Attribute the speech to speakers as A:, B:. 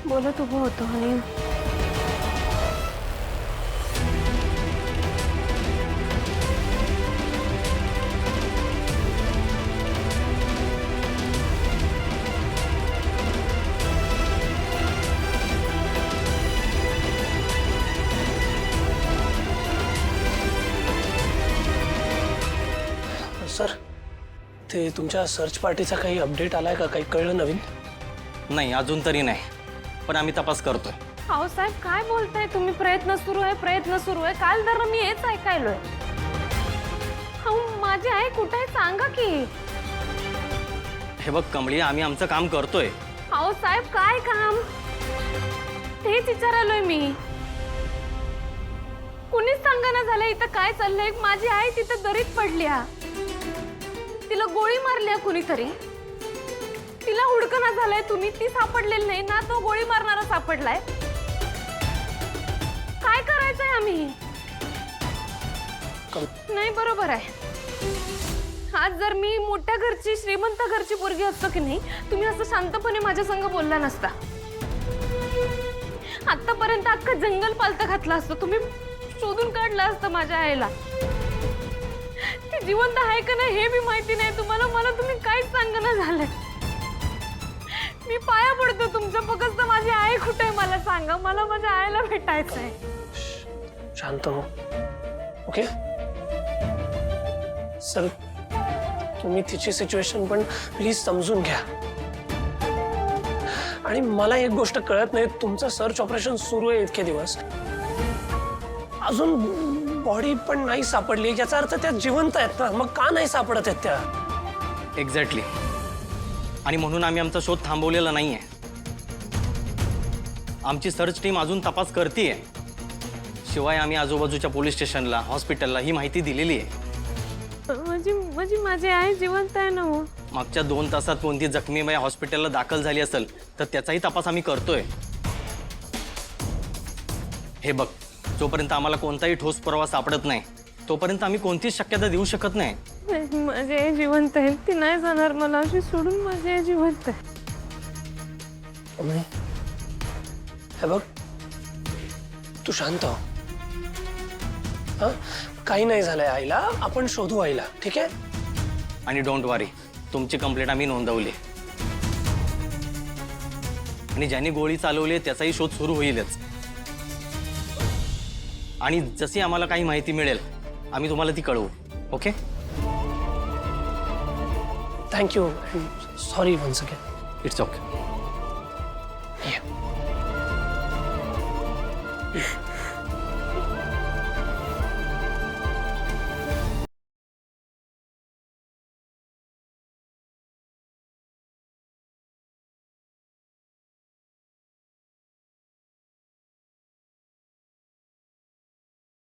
A: बोलत उभं होतो आणि
B: सर ते तुमच्या सर्च पार्टीचा काही अपडेट आलाय का? काही कळलं नवीन?
C: नाही, अजून तरी नाही, पण आम्ही तपास करतोय.
A: अहो साहेब काय बोलताय तुम्ही? प्रयत्न सुरू आहे. काल तर मी हेच ऐकायलोय. अहो माझी आई कुठे आहे सांगा की.
C: हे बघ कमळी, आम्ही आमचं काम करतोय.
A: अहो साहेब काय काम तेच विचारायलोय मी. कुणीच सांगाना झालं इथं काय चाललंय. माझी आई तिथं दरीत पडल्या, तिला गोळी मारली कुणीतरी, तिला हुडकणा झालंय. तुम्ही ती सापडलेली नाही ना, तो गोळी मारणारा सापडलाय. काय करायचंय आम्ही? नाही बरोबर आहे. आज जर मी मोठ्या घरची श्रीमंत घरची पोरगी असतो की नाही, तुम्ही असं शांतपणे माझ्या संग बोलला नसता. आतापर्यंत अख्खं जंगल पालतं घातलं असतं. तुम्ही शोधून काढलं असतं माझ्या आईला. ती जिवंत आहे का नाही हे बी माहिती नाही तुम्हाला. मला तुम्ही काहीच सांगणं झालंय. मी पाया पडतो तुमच्या, फक्त माझी आई कुठे आहे मला सांगा. मला माझ्या आईला भेटायचंय.
B: शांत हो. ओके सर, तुम्ही तिची सिच्युएशन पण प्लीज समजून घ्या. आणि मला एक गोष्ट कळत नाही, तुमचं सर्च ऑपरेशन सुरू आहे इतके दिवस, अजून बॉडी पण नाही सापडली, याचा अर्थ त्या जिवंत आहेत ना. मग का नाही सापडत आहेत त्या?
C: एक्झॅक्टली. आणि म्हणून आम्ही आमचा शोध थांबवलेला नाहीये. आमची सर्च टीम अजून तपास करतेय. शिवाय आम्ही आजूबाजूच्या पोलीस स्टेशनला, हॉस्पिटलला ही माहिती दिलेली आहे.
A: माझी आई जिवंत आहे ना हो.
C: मागच्या 2 तासात कोणती जखमी बाई हॉस्पिटलला दाखल झाली असेल तर त्याचाही तपास आम्ही करतोय. हे बघ, जोपर्यंत आम्हाला कोणताही ठोस पुरावा सापडत नाही तोपर्यंत आम्ही कोणतीच शक्यता देऊ शकत नाही.
A: माझी आई जिवंत आहे, ती नाही जाणार मला अशी सोडून. माझी आई जिवंत आहे.
B: हे बघ, तू शांत हो. हा, काही नाही झालंय आईला. आपण शोधू आईला, ठीक आहे?
C: आणि डोंट वरी, तुमची कंप्लेंट आम्ही नोंदवली आणि ज्यांनी गोळी चालवली त्याचाही शोध सुरू होईलच. आणि जशी आम्हाला काही माहिती मिळेल आम्ही तुम्हाला ती कळवू. Okay?
B: Thank you. Sorry once again.
C: It's okay.